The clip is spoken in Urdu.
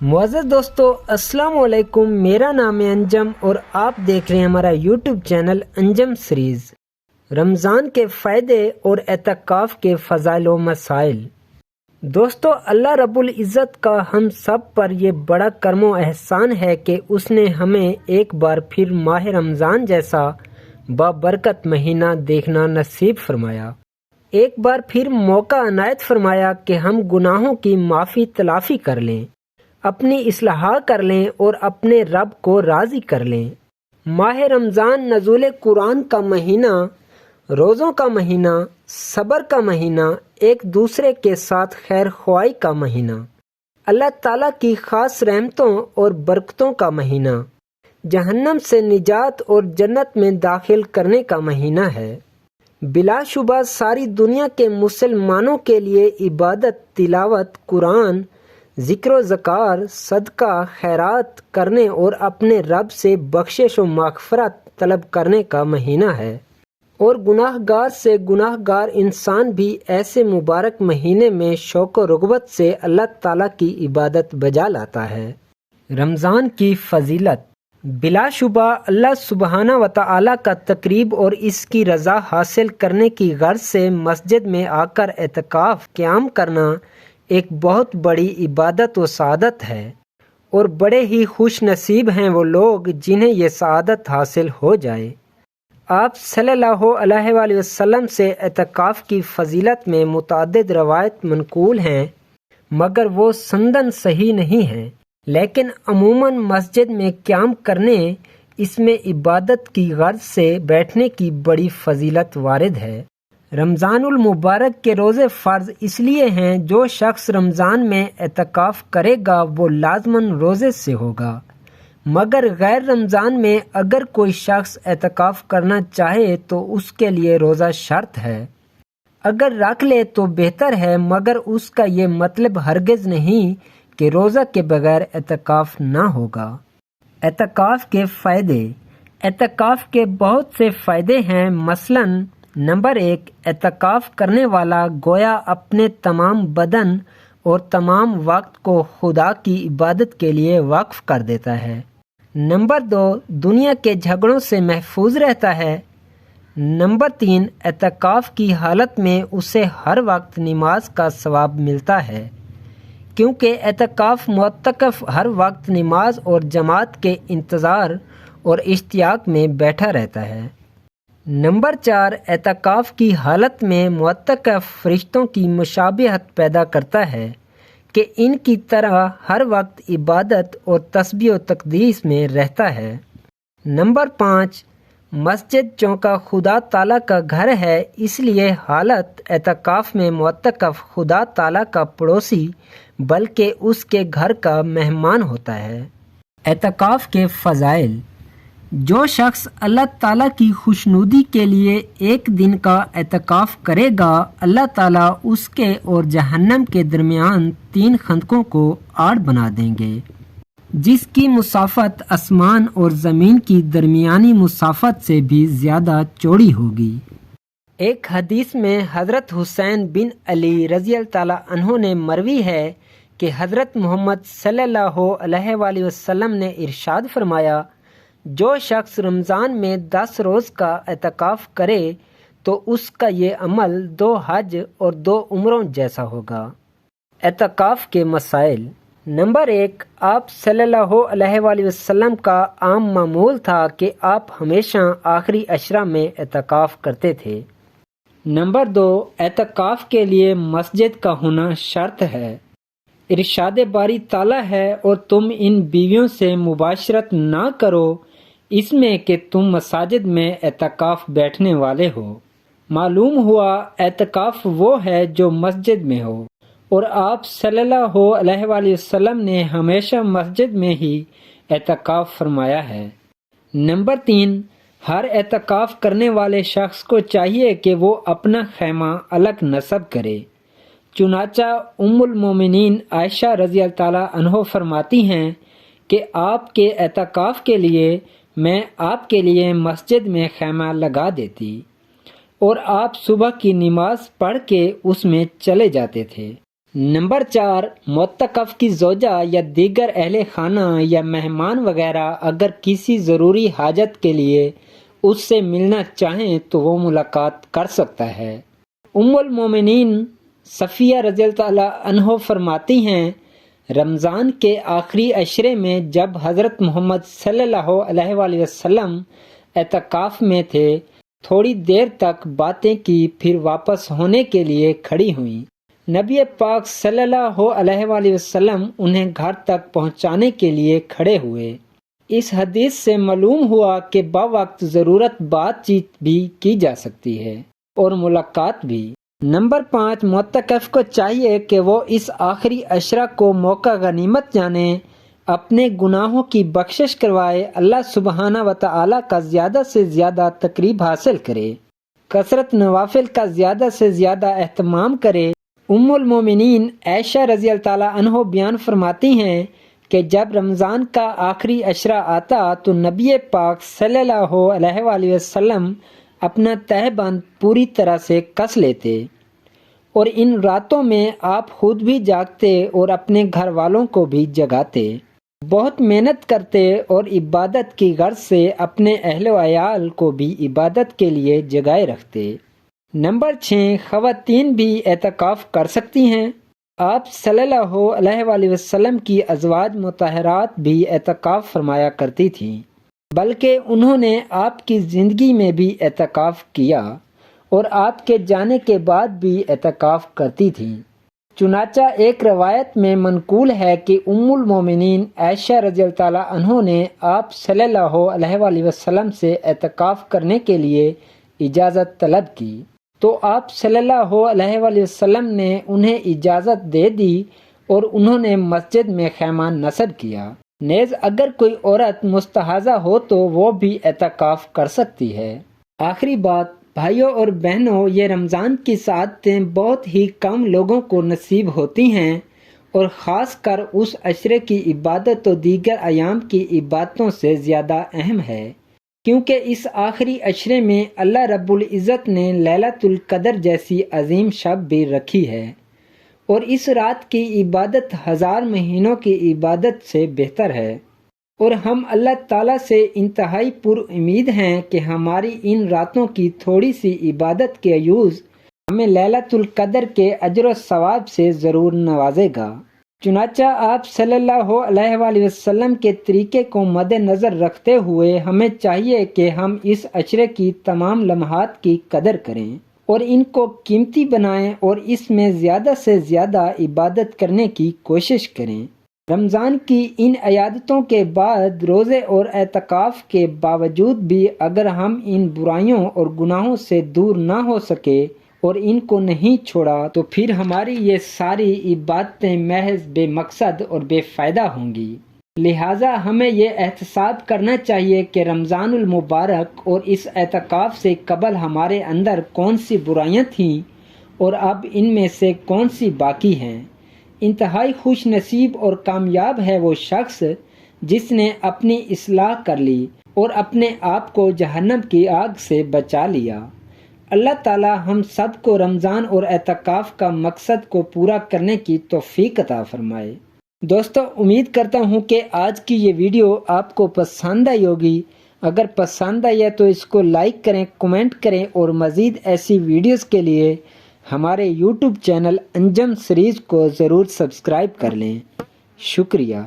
معزز دوستو السلام علیکم، میرا نام ہے انجم اور آپ دیکھ رہے ہیں ہمارا یوٹیوب چینل انجم سیریز۔ رمضان کے فائدے اور اعتکاف کے فضائل و مسائل۔ دوستو، اللہ رب العزت کا ہم سب پر یہ بڑا کرم و احسان ہے کہ اس نے ہمیں ایک بار پھر ماہ رمضان جیسا بابرکت مہینہ دیکھنا نصیب فرمایا، ایک بار پھر موقع عنایت فرمایا کہ ہم گناہوں کی معافی تلافی کر لیں، اپنی اصلاح کر لیں اور اپنے رب کو راضی کر لیں۔ ماہ رمضان نزول قرآن کا مہینہ، روزوں کا مہینہ، صبر کا مہینہ، ایک دوسرے کے ساتھ خیر خواہی کا مہینہ، اللہ تعالیٰ کی خاص رحمتوں اور برکتوں کا مہینہ، جہنم سے نجات اور جنت میں داخل کرنے کا مہینہ ہے۔ بلا شبہ ساری دنیا کے مسلمانوں کے لیے عبادت، تلاوت قرآن، ذکر و ذکار، صدقہ خیرات کرنے اور اپنے رب سے بخشش و مغفرت طلب کرنے کا مہینہ ہے، اور گناہ گار سے گناہ گار انسان بھی ایسے مبارک مہینے میں شوق و رغبت سے اللہ تعالیٰ کی عبادت بجا لاتا ہے۔ رمضان کی فضیلت۔ بلا شبہ اللہ سبحانہ و تعالیٰ کا تقریب اور اس کی رضا حاصل کرنے کی غرض سے مسجد میں آ کر اعتکاف قیام کرنا ایک بہت بڑی عبادت و سعادت ہے، اور بڑے ہی خوش نصیب ہیں وہ لوگ جنہیں یہ سعادت حاصل ہو جائے۔ آپ صلی اللہ علیہ وآلہ وسلم سے اعتکاف کی فضیلت میں متعدد روایت منقول ہیں، مگر وہ سندن صحیح نہیں ہیں، لیکن عموماً مسجد میں قیام کرنے، اس میں عبادت کی غرض سے بیٹھنے کی بڑی فضیلت وارد ہے۔ رمضان المبارک کے روزے فرض اس لیے ہیں جو شخص رمضان میں اعتکاف کرے گا وہ لازماً روزے سے ہوگا، مگر غیر رمضان میں اگر کوئی شخص اعتکاف کرنا چاہے تو اس کے لیے روزہ شرط ہے۔ اگر رکھ لے تو بہتر ہے، مگر اس کا یہ مطلب ہرگز نہیں کہ روزہ کے بغیر اعتکاف نہ ہوگا۔ اعتکاف کے فائدے۔ اعتکاف کے بہت سے فائدے ہیں، مثلاً نمبر 1، اعتکاف کرنے والا گویا اپنے تمام بدن اور تمام وقت کو خدا کی عبادت کے لیے وقف کر دیتا ہے۔ نمبر 2، دنیا کے جھگڑوں سے محفوظ رہتا ہے۔ نمبر 3، اعتکاف کی حالت میں اسے ہر وقت نماز کا ثواب ملتا ہے، کیونکہ اعتکاف معتکف ہر وقت نماز اور جماعت کے انتظار اور اشتیاق میں بیٹھا رہتا ہے۔ نمبر 4، اعتکاف کی حالت میں معتکف فرشتوں کی مشابہت پیدا کرتا ہے کہ ان کی طرح ہر وقت عبادت اور تسبیح و تقدیس میں رہتا ہے۔ نمبر 5، مسجد چونکہ خدا تعالیٰ کا گھر ہے، اس لیے حالت اعتکاف میں معتکف خدا تعالیٰ کا پڑوسی بلکہ اس کے گھر کا مہمان ہوتا ہے۔ اعتکاف کے فضائل۔ جو شخص اللہ تعالیٰ کی خوشنودی کے لیے ایک دن کا اعتکاف کرے گا، اللہ تعالیٰ اس کے اور جہنم کے درمیان 3 خندقوں کو آڑ بنا دیں گے، جس کی مسافت آسمان اور زمین کی درمیانی مسافت سے بھی زیادہ چوڑی ہوگی۔ ایک حدیث میں حضرت حسین بن علی رضی اللہ تعالیٰ عنہ نے مروی ہے کہ حضرت محمد صلی اللہ علیہ وآلہ وسلم نے ارشاد فرمایا، جو شخص رمضان میں 10 روز کا اعتکاف کرے تو اس کا یہ عمل 2 حج اور 2 عمروں جیسا ہوگا۔ اعتکاف کے مسائل۔ نمبر 1، آپ صلی اللہ علیہ وآلہ وسلم کا عام معمول تھا کہ آپ ہمیشہ آخری عشرہ میں اعتکاف کرتے تھے۔ نمبر 2، اعتکاف کے لیے مسجد کا ہونا شرط ہے۔ ارشاد باری تعالیٰ ہے، اور تم ان بیویوں سے مباشرت نہ کرو اس میں کہ تم مساجد میں اعتکاف بیٹھنے والے ہو۔ معلوم ہوا اعتکاف وہ ہے جو مسجد میں ہو، اور آپ صلی اللہ علیہ وآلہ وسلم نے ہمیشہ مسجد میں ہی اعتکاف فرمایا ہے۔ نمبر 3، ہر اعتکاف کرنے والے شخص کو چاہیے کہ وہ اپنا خیمہ الگ نصب کرے، چنانچہ ام المومنین عائشہ رضی اللہ تعالیٰ عنہ فرماتی ہیں کہ آپ کے اعتکاف کے لیے میں آپ کے لیے مسجد میں خیمہ لگا دیتی، اور آپ صبح کی نماز پڑھ کے اس میں چلے جاتے تھے۔ نمبر 4، معتکف کی زوجہ یا دیگر اہل خانہ یا مہمان وغیرہ اگر کسی ضروری حاجت کے لیے اس سے ملنا چاہیں تو وہ ملاقات کر سکتا ہے۔ ام المومنین صفیہ رضی اللہ تعالیٰ عنہ فرماتی ہیں، رمضان کے آخری عشرے میں جب حضرت محمد صلی اللہ علیہ وآلہ وسلم اعتکاف میں تھے، تھوڑی دیر تک باتیں کی، پھر واپس ہونے کے لیے کھڑی ہوئیں۔ نبی پاک صلی اللہ علیہ وآلہ وسلم انہیں گھر تک پہنچانے کے لیے کھڑے ہوئے۔ اس حدیث سے معلوم ہوا کہ باوقت ضرورت بات چیت بھی کی جا سکتی ہے اور ملاقات بھی۔ نمبر 5، معتکف کو چاہیے کہ وہ اس آخری عشرہ کو موقع غنیمت جانے، اپنے گناہوں کی بخشش کروائے، اللہ سبحانہ و تعالیٰ کا زیادہ سے زیادہ تقریب حاصل کرے، کثرت نوافل کا زیادہ سے زیادہ اہتمام کرے۔ ام المومنین عائشہ رضی اللہ تعالیٰ عنہ بیان فرماتی ہیں کہ جب رمضان کا آخری عشرہ آتا تو نبی پاک صلی اللہ علیہ وآلہ وسلم اپنا تہبند پوری طرح سے کس لیتے اور ان راتوں میں آپ خود بھی جاگتے اور اپنے گھر والوں کو بھی جگاتے، بہت محنت کرتے اور عبادت کی غرض سے اپنے اہل و عیال کو بھی عبادت کے لیے جگائے رکھتے۔ نمبر 6، خواتین بھی اعتکاف کر سکتی ہیں۔ آپ صلی اللہ علیہ وآلہ وسلم کی ازواج مطہرات بھی اعتکاف فرمایا کرتی تھیں، بلکہ انہوں نے آپ کی زندگی میں بھی اعتکاف کیا اور آپ کے جانے کے بعد بھی اعتکاف کرتی تھیں۔ چنانچہ ایک روایت میں منقول ہے کہ ام المومنین عائشہ رضی اللہ تعالیٰ عنہ نے آپ صلی اللہ علیہ وآلہ وسلم سے اعتکاف کرنے کے لیے اجازت طلب کی تو آپ صلی اللہ علیہ وآلہ وسلم نے انہیں اجازت دے دی اور انہوں نے مسجد میں خیمہ نصب کیا۔ نیز اگر کوئی عورت مستحاضہ ہو تو وہ بھی اعتکاف کر سکتی ہے۔ آخری بات، بھائیوں اور بہنوں، یہ رمضان کی سعادتیں بہت ہی کم لوگوں کو نصیب ہوتی ہیں اور خاص کر اس عشرے کی عبادت و دیگر ایام کی عبادتوں سے زیادہ اہم ہے، کیونکہ اس آخری عشرے میں اللہ رب العزت نے لیلۃ القدر جیسی عظیم شب بھی رکھی ہے اور اس رات کی عبادت 1000 مہینوں کی عبادت سے بہتر ہے، اور ہم اللہ تعالیٰ سے انتہائی پر امید ہیں کہ ہماری ان راتوں کی تھوڑی سی عبادت کے عیوز ہمیں لیلۃ القدر کے اجر و ثواب سے ضرور نوازے گا۔ چنانچہ آپ صلی اللہ علیہ وآلہ وسلم کے طریقے کو مد نظر رکھتے ہوئے ہمیں چاہیے کہ ہم اس عشرے کی تمام لمحات کی قدر کریں اور ان کو قیمتی بنائیں اور اس میں زیادہ سے زیادہ عبادت کرنے کی کوشش کریں۔ رمضان کی ان عیادتوں کے بعد روزے اور اعتکاف کے باوجود بھی اگر ہم ان برائیوں اور گناہوں سے دور نہ ہو سکے اور ان کو نہیں چھوڑا تو پھر ہماری یہ ساری عبادتیں محض بے مقصد اور بے فائدہ ہوں گی۔ لہٰذا ہمیں یہ احتساب کرنا چاہیے کہ رمضان المبارک اور اس اعتکاف سے قبل ہمارے اندر کون سی برائیاں تھیں اور اب ان میں سے کون سی باقی ہیں۔ انتہائی خوش نصیب اور کامیاب ہے وہ شخص جس نے اپنی اصلاح کر لی اور اپنے آپ کو جہنم کی آگ سے بچا لیا۔ اللہ تعالی ہم سب کو رمضان اور اعتکاف کا مقصد کو پورا کرنے کی توفیق عطا فرمائے۔ دوستو، امید کرتا ہوں کہ آج کی یہ ویڈیو آپ کو پسند آئی ہوگی۔ اگر پسند آئی ہے تو اس کو لائک کریں، کمنٹ کریں اور مزید ایسی ویڈیوز کے لیے ہمارے یوٹیوب چینل انجم سیریز کو ضرور سبسکرائب کر لیں۔ شکریہ۔